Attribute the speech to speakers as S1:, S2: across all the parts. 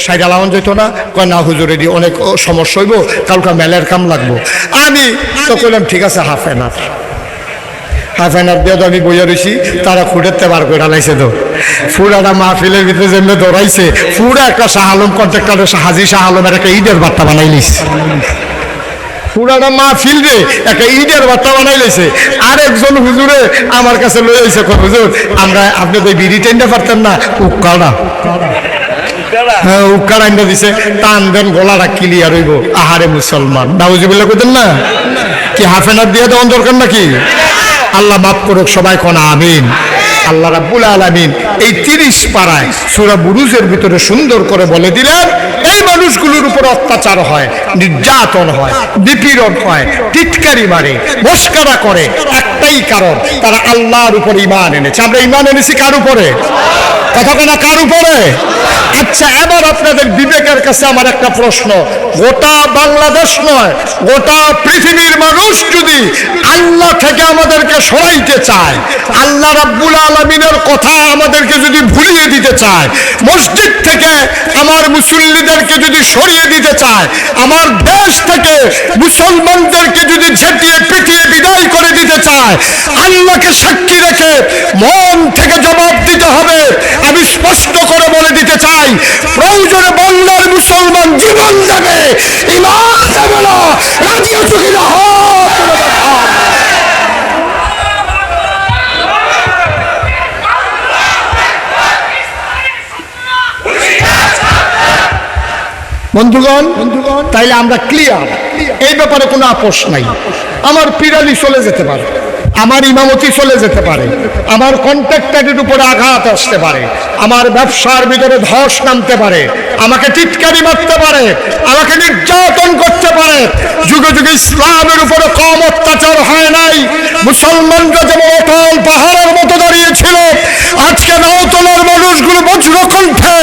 S1: Side আলাওয়ান যেত না, কয় না হুজুর এটি অনেক সমস্যা হইব, কালকা মেলের কাম লাগবো। আমি তো কইলাম ঠিক আছে হাফ অ্যান আওয়ার দিয়ে তো আমি বইয়া রয়েছি, তারা খুঁড়েতে বার করে লাইছে। তো ফুরাটা মাহফিলের ভিতরে যেমনি দৌড়াইছে, পুরা একটা শাহ আলম কন্ট্রাক্টরের হাজি শাহ আলমের একটা ঈদের বার্তা বানাই লিস। পুরাটা মাহফিল রে একটা ঈদের বার্তা বানাই লাইছে। আরেকজন হুজুরে আমার কাছে লয়ে আইছে, হুজুর আমরা আপনি তো বিড়ি টেন্ডা পারতেন না, উক্কাড়া হ্যাঁ উক্কাড় আইনা দিছে, টান দেন গলাটা ক্লিয়ার হইব। আহারে মুসলমান, নাউজুবিল্লাহ কইতেন না, কি হাফ অ্যান আওয়ার দিয়ে দেওয়ার দরকার নাকি? আল্লাহ মাফ করুক, সবাই কোন আমিন। আল্লাহ রাব্বুল আলামিন এই 30 পারায় সূরা বুরুজের ভিতরে সুন্দর করে বলে দিলেন, এই মানুষগুলোর উপর অত্যাচার হয়, নির্যাতন হয়, নিপীড়ন হয়, টিটকারি মারে, মস্করা করে, একটাই কারণ তারা আল্লাহর উপর ঈমান এনেছে। আমরা ঈমান এনেছি কার উপরে? কথা কেনা কার উপরে? আচ্ছা, এবার আপনাদের বিবেকের কাছে আমার একটা প্রশ্ন, গোটা বাংলাদেশ নয় গোটা পৃথিবীর মানুষ যদি আল্লাহ থেকে আমাদেরকে সরাইতে চায়, আল্লাহ রাব্বুল আলামিনের কথা আমাদেরকে যদি ভুলিয়ে দিতে চায়, মসজিদ থেকে আমার মুসল্লিদেরকে যদি সরিয়ে দিতে চায়, আমার দেশ থেকে মুসলমানদেরকে যদি ঝেঁটিয়ে পিটিয়ে বিদায় করে দিতে চায়, আল্লাহকে সাক্ষী রেখে মন থেকে জবাব দিতে হবে। আমি স্পষ্ট করে বলে দিতে চাই, প্রয়োজনে বাংলার মুসলমান জীবন দেবে, ঈমান দেবে না, রাজি আছো কিনা? বন্ধুগণ, তাইলে আমরা ক্লিয়ার, এই ব্যাপারে কোনো আপোষ নাই। আমার পিরালি চলে যেতে পারে, আমার ইমামতি চলে যেতে পারে, আমার কন্ট্রাক্টরের উপরে আঘাত আসতে পারে, আমার ব্যবসার ভিতরে ধস নামতে পারে, আমাকে টিটকারি মারতে পারে, আমাকে নির্যাতন করতে পারে। যুগে যুগে ইসলামের উপরে কম অত্যাচার হয় নাই। মুসলমানরা যেমন অটল পাহাড়ের মতো দাঁড়িয়েছিল, আজকে নাওতলার মানুষগুলো বজ্রকণ্ঠে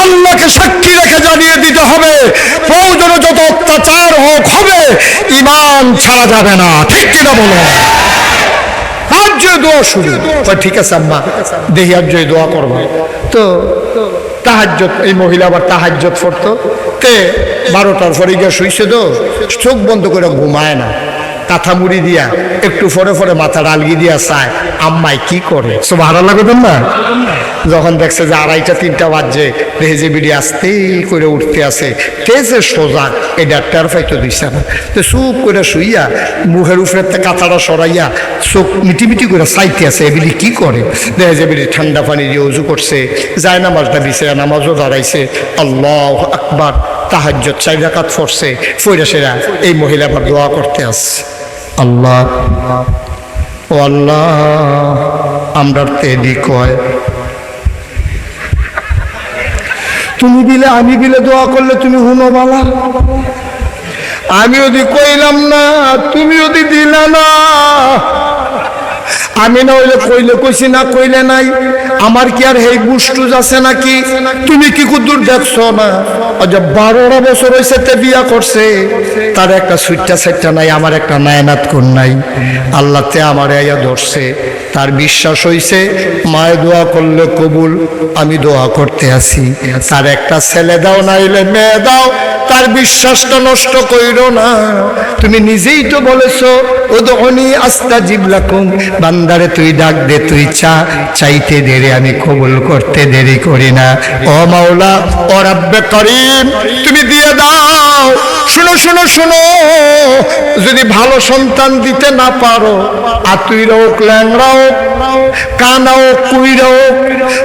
S1: আল্লাহকে সাক্ষী রেখে জানিয়ে দিতে হবে, প্রয়োজনে যত অত্যাচার হোক হবে, ঈমান ছাড়া যাবে না। ঠিক কিনা বলো? আজ দোয়া শুরু, ঠিক আছে আম্মা দেখি আজ দোয়া করবো। তো তাহাজ্জুদ, এই মহিলা আবার তাহাজ্জুদ পড়তো, তে 12টার পরে গিয়ে শুইছে, তো চোখ বন্ধ করে ঘুমায় না, কাঁথা মুড়ি দিয়া একটু ফরে ফরে মাথা ডালগি দিয়া চায় আম্মাই কি করে। সুবহানাল্লাহ কইতেন না? যখন দেখছে যে 2:30-3টা বাজছে, দেখে যে বিড়ি আস্তে করে উঠতে আসে, তেজে সোজা, এটা টের পাইতে দিচ্ছে না। তো চুপ করে শুইয়া মুখের উপরে কাঁথাটা সরাইয়া চোখ মিটিমিটি করে চাইতে আছে, এবিলি কি করে। দেখে যে বিড়ি ঠান্ডা পানি দিয়ে উজু করছে, যায় নামাজটা দিছে, নামাজও দাঁড়াইছে, আল্লাহু আকবার, তাহাজ্জুদ 4 রাকাত পড়ছে, ফইরা সেরা এই মহিলা আবার দোয়া করতে আসছে, আল্লাহ ও আল্লাহ আমরা তেদি কয়, তুমি দিলে আমি দিলে দোয়া করলে তুমি হুনো বালা, আমি যদি কইলাম না তুমি যদি দিলে না, আমি না হইলে কইলে কইছি না কইলে নাই, আমার কি আর হেই বুস্টুজ আছে নাকি? তুমি কি কুদুর দেখছো না? 12টা বছর হয়েছে তে বিয়া করছে, তার একটা সুইটটা সেটটা নাই, আমার একটা নায়নাত কোন নাই। আল্লাহ তে আমার আয়া ধরছে, তার বিশ্বাস হইছে মায়ে দোয়া করলে কবুল, আমি দোয়া করতে আসি, তার একটা ছেলে দাও নাইলে মেয়ে দাও, তার বিশ্বাসটা নষ্ট কইরো না। তুমি নিজেই তো বলেছো উদউনি আস্তাজিব লাকুম, বান্দারে তুই ডাক দে, তুই চা, চাইতে দেরি আমি কবুল করতে দেরি করি না। ও মাওলা ও রাব্বে করিম, তুমি দিয়ে দাও। শুনো শুনো শুনো, যদি ভালো সন্তান দিতে না পারো, আতুইরা হোক, ল্যাংড়া হোক, কানা হোক, কুইরা হোক,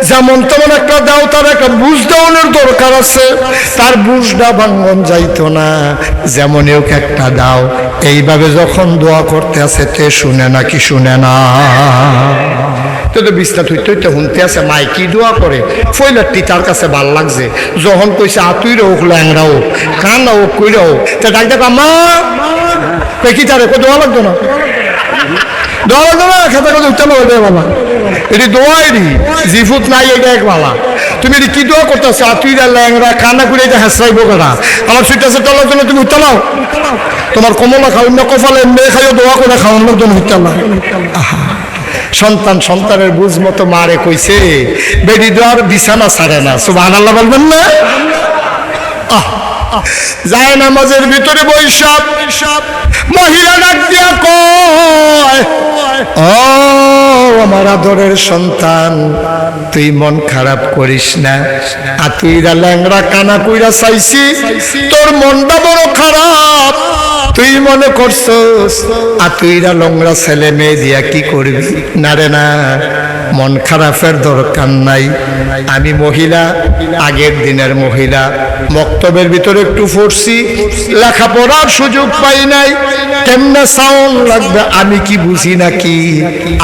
S1: যেমন তেমন একটা দাও, তার একটা বুঝ দেওয়ানোর দরকার আছে, তার বুঝটা ভাঙ্গন যাইতো না, যেমন হোক একটা দাও। এইভাবে যখন দোয়া করতে আছে, তে শুনে না কি শুনে না? তো বিছনা থইতে হইতে শুনতে আছে মাই কি দোয়া করে, ফইলারটি তার কাছে ভাল লাগছে, যখন কইছে আতুইরা হোক, ল্যাংড়া হোক, কানা হোক, কুইরা হোক, তা ডাক দেখ মা কই কি তারে কই দোয়া লাগতো না, দোয়া লাগতো না, খেতে কথা উঠতে পারবে বাবা, এটি দোয়াইরি জিফুত নাই, এটা এক বালা। তুমি এটি কি দোয়া করতেছো? আতুইরা, ল্যাংড়া, কানা কুড়ে এটা হেসরাইব কেনা? আমার সুইটাছে টলার জন্য তুমি উঠতে নাও, তোমার কমলা খাও না, কপালে মেয়ে খাইও দোয়া করে খাওয়ানোর জন্য উঠতে না। আহা সন্তান সন্তানের বুঝ মতো মারে কইছে, বেডি দেওয়ার বিছানা ছাড়ে না। সুবহানাল্লাহ বলবেন না? যায় নামাজের ভিতরে বৈশাখ মহিলা ডাক দিয়া কয়, ও আমার আদরের সন্তান, তুই মন খারাপ করিস না। আর তুইরা ল্যাংড়া কানা কইরা চাইছি, তোর মনটা বড় খারাপ, তুই মনে করছস আর তুইরা লংড়া ছেলে মেয়ে দিয়া কি করবি? না রে না, মন খারাপের দরকার নাই। আমি মহিলা, আগের দিনের মহিলা, মক্তবের ভিতরে একটু পড়ছি, লেখাপড়ার সুযোগ পাই নাই, কেমনে সাউন্ড লাগবে আমি কি বুঝি নাকি?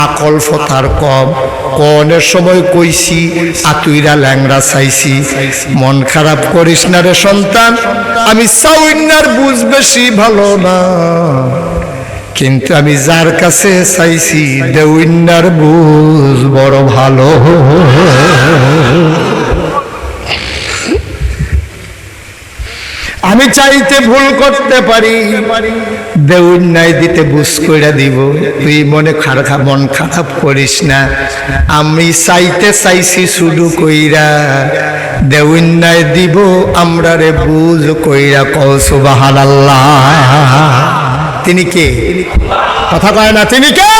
S1: আকল ফতার কম, কোনের সময় কইছি আর তুইরা ল্যাংড়া চাইছি। মন খারাপ করিস না রে সন্তান, আমি সাউন্নার বুঝ বেশি ভালো না, কিন্তু আমি যার কাছে চাইছি দেউন্নার বুঝ বড় ভালো। আমি চাইতে ভুল করতে পারি, দেউন্নায় দিতে বুঝ কইরা দিব। তুই মন খারাপ করিস না, আমি চাইতে চাইছি শুধু কইরা, দেউন্নায় দিব আমরা রে বুঝ কইরা। কও সুবহানাল্লাহ। তিনি কে? কথা কয় না, তিনি কে?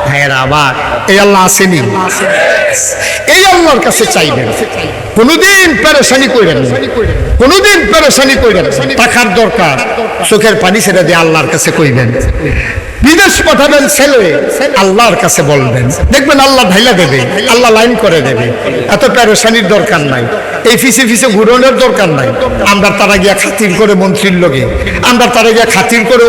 S1: হ্যাঁ আবার এই আল্লাহ আসেনি? এই আল্লাহর কাছে চাইবেন, কোনদিন পেরেশানি কইরেন না, কোনদিন পেরেশানি কইরেন। টাকার দরকার, চোখের পানি ছেড়ে দিয়ে আল্লাহর কাছে কইবেন। বিদেশ পাঠাবেন ছেলে, আল্লাহর কাছে বলবেন, দেখবেন আল্লাহ ঢাইলা দেবে, আল্লাহ লাইন করে দেবে। এত পেরেশানির দরকার নাই, এই ফিসে ফিসে ঘুরনের দরকার নাই। আমরা তারা গিয়া খাতির করে মন্ত্রীর লগে, আমরা তারা গিয়া খাতির করে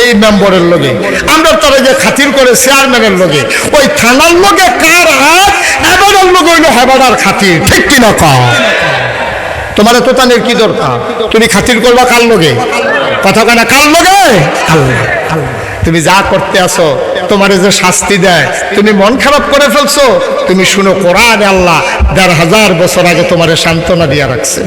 S1: এই মেম্বরের লগে, আমরা তারা গিয়া খাতির করে চেয়ারম্যানের লগে, ওই থানার লগে কার হাত, এবারের লগে হইল হেবারার খাতির। ঠিক কিনা কও? তোমার তো তানের কি দরকার? তুমি খাতির করবা কার লগে? কথা কেনা কার লগে? আল্লাহ। তুমি যা করতে আসো, তোমার যে শাস্তি দেয়, তুমি মন খারাপ করে ফেলছো, তুমি শুনো কোরআন আল্লাহ ১,৫০০ বছর আগে তোমার সান্ত্বনা দিয়া রাখছে।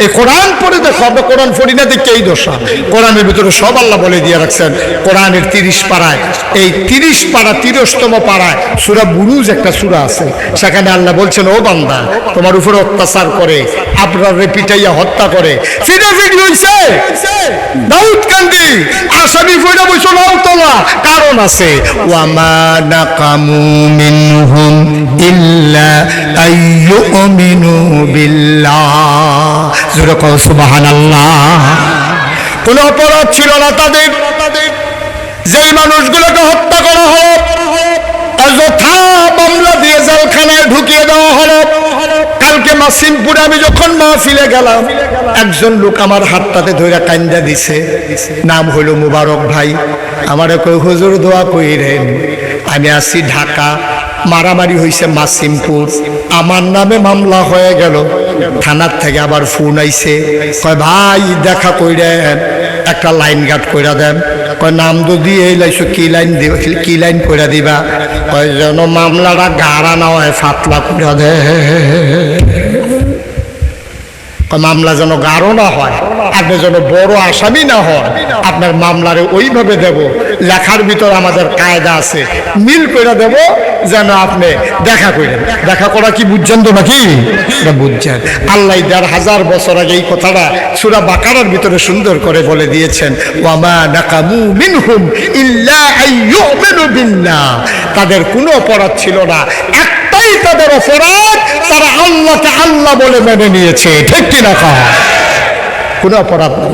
S1: এই কোরআন পড়ে দেখো, আমরা কোরআন পড়ি না দেখে এই দশা। কোরআনের ভিতরে সব আল্লাহ বলে দিয়ে রাখছেন। কোরআনের 30 পাড়ায়, এই 30 পাড়া 30তম পাড়ায় সূরা বুরুজ একটা সূরা আছে, সেখানে আল্লাহ বলছেন, ও বান্দা, তোমার উপরে অত্যাচার করে, আপনার পিটাইয়া হত্যা করে, ফিডাফিডি হইছে, দাউদ কান্দি আসামি ফইরা বইছো নাও তোলা, কারণ আছে। ওয়ামা নাকামু মিনহুম ইল্লা আইয়ুমিনু বিল্লাহ। জোরে কও সুবহানাল্লাহ। কোন অপরাধ ছিল না তাদের, যেই মানুষগুলোকে হত্যা করা হলো, অযথা মামলা দিয়ে জেলখানায় ঢুকিয়ে দেওয়া হলো। কালকে মাসিমপুরে আমি যখন মাহফিলে গেলাম, একজন লোক আমার হাতটাতে ধরে কান্দা দিছে, নাম হলো মুবারক ভাই। আমারে কই, হুজুর দোয়া কইরেন, আমি আছি ঢাকা, মারামারি হয়েছে মাসিমপুর, আমার নামে মামলা হয়ে গেল। থানার থেকে আবার ফোন আইছে, কয় ভাই দেখা কইরেন, একটা লাইন গার্ড কইরা দেন। কয় নাম তো দিয়ে লাইছো, কি লাইন দিবা, কি লাইন কইরা দিবা? কয় যেন মামলাটা গাড়া না হয়, ফাতলা কইরা দে। মামলা যেন গাঢ় না হয়, আপনি যেন বড় আসামি না হয়, আপনার মামলারে ওইভাবে দেব, লেখার ভিতর আমাদের কায়দা আছে, মিল করে দেব, যেন আপনি দেখা করেন। দেখা করা কি বুঝছেন তো নাকি? বুঝছেন। আল্লাহ ১,৫০০ বছর আগে এই কথাটা সূরা বাকারার ভিতরে সুন্দর করে বলে দিয়েছেন, ওয়ামা নাকামু মিনহুম ইল্লা আইয়ুমিনু বিল্লাহ। তাদের কোনো অপরাধ ছিল না, একটাই তাদের অপরাধ, তারা আল্লাহকে আল্লাহ বলে মেনে নিয়েছে। ঠিক কিনা কও? কোনো অপরাধ নেই,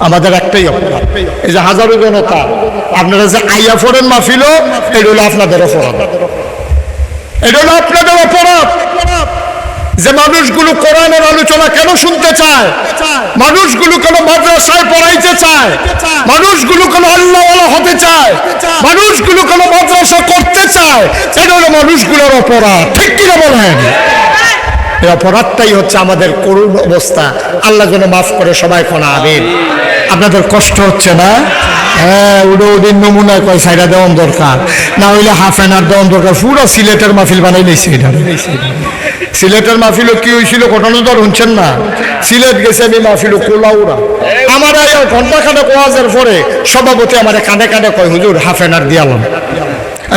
S1: আমাদের একটাই অপরাধ। এই যে হাজারো জনতা আপনারা যে আইয়া ফোরেন মাহফিল, এটা হলো আপনাদের অপরাধ, এটা হলো আপনাদের অপরাধ। যে মানুষগুলো কোরআনের আলোচনা কেন শুনতে চায়, মানুষগুলো কেন মাদ্রাসায় পড়াইতে চায়, মানুষগুলো কেন আল্লাহওয়ালা হতে চায়, মানুষগুলো কেন মাদ্রাসা করতে চায়, এটা হলো মানুষগুলোর অপরাধ। ঠিক কিনা বলেন? এই অপরাধটাই হচ্ছে আমাদের করুণ অবস্থা। আল্লাহ যেন মাফ করে সবাই কোন আমিন। আপনাদের কষ্ট হচ্ছে না? হ্যাঁ ওটা ওদের নমুনায় কয় সাইডা দেওয়ান দরকার, না হইলে হাফ অ্যান আওয়ার দেওয়ান দরকার। পুরো সিলেটের মাহফিল বানাই নিয়েছে এটা। সিলেটের মাহফিলও কি হয়েছিল ঘটনা তো শুনছেন না? সিলেট গেছে আমি মাহফিলও কোলাউরা, আমার ঘন্টা খানেক ওয়াজের পরে সভাপতি আমার কানে কানে কয় হুজুর হাফ অ্যান আওয়ার দিয়ালাম।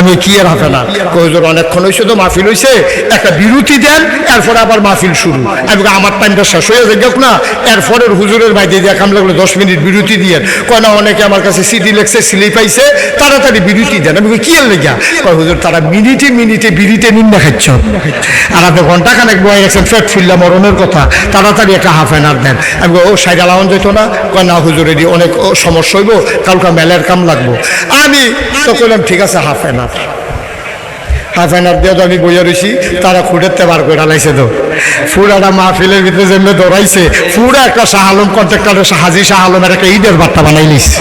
S1: আমি কি আর হাফে না, হুজুর অনেকক্ষণ হয়েছে তো মাহফিল হয়েছে, একটা বিরতি দেন, এরপরে আবার মাহফিল শুরু। আমি আমার টাইমটা শেষ হয়ে যাক না, এরপরে হুজুরের বাইরে দিয়ে কাম লাগলো 10 মিনিট বিরতি দিয়ে। কয় না অনেকে আমার কাছে সিডি লেখছে, স্লিপ পাইছে, তাড়াতাড়ি বিরতি দেন। আমি কি আর লেগা? কয় হুজুর তারা মিনিটে মিনিটে বিরিতে নিন্দা খাচ্ছ, আর আপনি ঘন্টা খানেক বয়ে গেছেন ফেট ফুললা মরণের কথা, তাড়াতাড়ি একটা হাফ অ্যান আওয়ার দেন। আমি ও সাইড আলাওয়ান যেত না? কয় না হুজুর এটি অনেক সমস্যা হইব, কালকা মেলের কাম লাগবো। আমি তো কইলাম ঠিক আছে half an hour. Half an hour দিয়ে তো আমি বইয়া রয়েছি, তারা খুঁড়েতে বার করে ডালাইছে। তো ফুরাটা মাহফিলের ভিতরে যেমনি দৌড়াইছে, পুরা একটা শাহ আলম কন্ট্রাক্টরের হাজি শাহ আলমের একটা ঈদের বার্তা বানাই নিছে।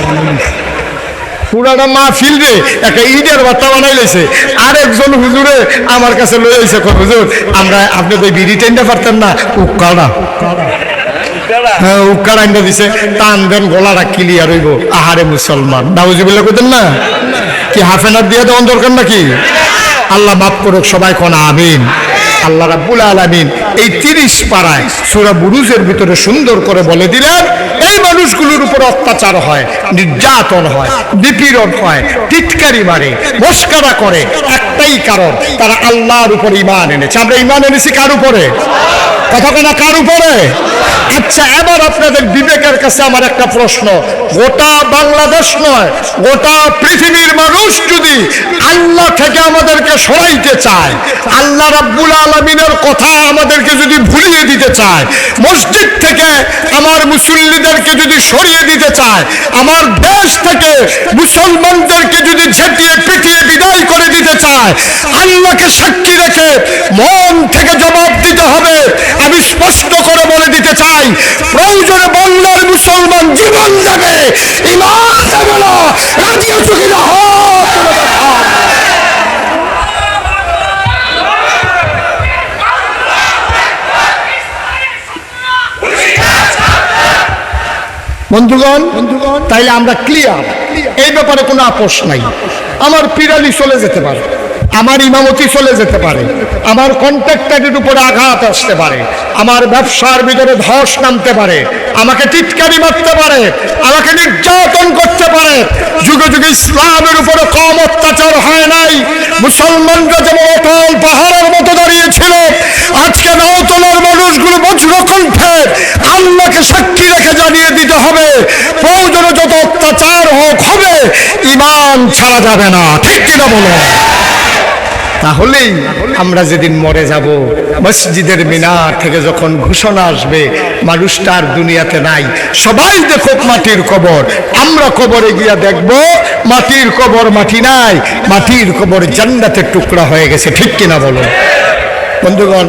S1: পুরাটা মাহফিল রে একটা ঈদের বার্তা বানাই লাইছে। আরেকজন হুজুরে আমার কাছে লই আইছে, হুজুর আমরা আপনি তো বিড়ি টেন্ডা পারতেন না, উক্কাড়া হ্যাঁ উক্কাড়া আইনটা দিছে, টান দেন গলাটা ক্লিয়ার হইব। আহারে মুসলমান, নাউজুবিল্লাহ কইতেন না? কি হাফ অ্যান আওয়ার দিয়ে দেওয়ার দরকার নাকি? আল্লাহ মাফ করুক, সবাই কোন আমিন। আল্লাহ রাব্বুল আলামিন এই 30 পারায় সূরা বুরুজের ভিতরে সুন্দর করে বলে দিলেন, এই মানুষগুলোর উপর অত্যাচার হয়, নির্যাতন হয়, নিপীড়ন হয়, টিটকারি মারে, মস্করা করে, একটাই কারণ তারা আল্লাহর উপর ঈমান এনেছে। আমরা ঈমান এনেছি কার উপরে? কথা কেনা কার উপরে? আচ্ছা এবার আপনাদের বিবেকের কাছে আমার একটা প্রশ্ন, গোটা বাংলাদেশ নয় গোটা পৃথিবীর মানুষ যদি আল্লাহ থেকে আমাদেরকে সরাইতে চায়, আল্লাহ রাব্বুল আলামিনের কথা আমাদেরকে যদি ভুলিয়ে দিতে চায়, মসজিদ থেকে আমার মুসল্লিদেরকে যদি সরিয়ে দিতে চায়, আমার দেশ থেকে মুসলমানদেরকে যদি ঝেঁটিয়ে পিটিয়ে বিদায় করে দিতে চায়, আল্লাহকে সাক্ষী রেখে মন থেকে জবাব দিতে হবে। আমি স্পষ্ট করে বলে দিতে চাই, প্রয়োজনে বাংলার মুসলমান জীবন দেবে, ঈমান দেবে না। রাজি আছো কিনা? বন্ধুগণ তাইলে আমরা ক্লিয়ার, এই ব্যাপারে কোনো আপোষ নাই। আমার পিরালি চলে যেতে পারে, আমার ইমামতি চলে যেতে পারে, আমার কন্ট্রাক্টরের উপরে আঘাত আসতে পারে, আমার ব্যবসার ভিতরে ধস নামতে পারে, আমাকে টিটকারি মারতে পারে, আমাকে নির্যাতন করতে পারে। যুগে যুগে ইসলামের উপরে কম অত্যাচার হয় নাই। মুসলমানরা যেমন অটল পাহাড়ের মতো দাঁড়িয়েছিল, আজকে নাওতলার মানুষগুলো বজ্র কণ্ঠে আল্লাহকে সাক্ষী রেখে জানিয়ে দিতে হবে, প্রয়োজনে যত অত্যাচার হোক হবে, ঈমান ছাড়া যাবে না। ঠিক কিনা বলো? তাহলেই আমরা যেদিন মরে যাব, মসজিদের মিনার থেকে যখন ঘোষণা আসবে মানুষটা আর দুনিয়াতে নাই, সবাই দেখো মাটির কবর, আমরা কবরে গিয়া দেখব মাটির কবর মাটি নাই, মাটির কবর জান্নাতের টুকরা হয়ে গেছে। ঠিক কিনা বলো? বন্ধুগণ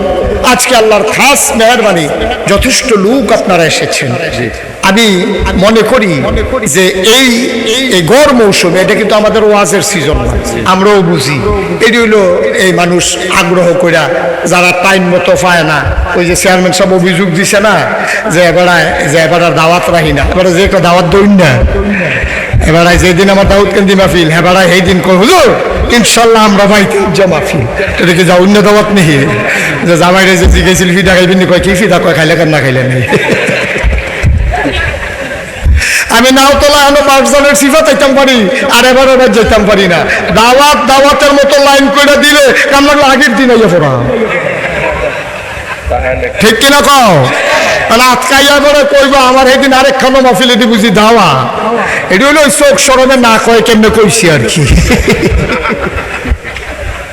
S1: আজকে আল্লাহর খাস মেহেরবানি, যথেষ্ট লোক আপনারা এসেছেন। আমি মনে করি যে এই গড় মৌসুমে এটা কিন্তু আমাদের ওয়াজের সিজন, আমরাও বুঝি। এটি হইলো এই মানুষ আগ্রহ কইরা যারা টাইম মতো পায় না, ওই যে চেয়ারম্যান সব অভিযোগ দিছে না যে এবার দাওয়াত রাখি না, এবারে যে একটা দাওয়াত দইন না, এবারে যেদিন আমার দাউদ কান্দি মাহফিল হেবারা সেই দিন কই হুজুর ইনশাল্লাহ আমরা ভাইতে মাহফিল, এটা কি যা অন্য দাওয়াত নেই যে জামাইরে যে জিজ্ঞেছিল ফিদা খাইবেন নি, কয় কি ফিদা, কয় খাইলে কেন না খাইলে নেই। আমি নাওতলা হলো 5 জনের সিফা চাইতাম পারি, আর এবার যেতাম পারি না। দাওয়াতের মতো লাইন করে দিলে কাম লাগলো আগের দিন আইয়া পড়া। ঠিক কিনা কও? মানে আজকাইয়া করে কইব আমার সেদিন আরেকখানো মাহফিলে দি বুঝি দাওয়া, এটি হলো ওই চোখ সরমে না কয় কেমনে কইছি আর কি।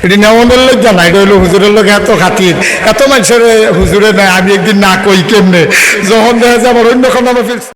S1: এটি নেওয়ানোর লোক জানা, এটা হইলো হুজুরের লোক এত খাতির, এত মানুষের হুজুরে নেয়, আমি একদিন না কই কেমনে, যখন দেখা যায় আমার অন্য কোনো মাহফিল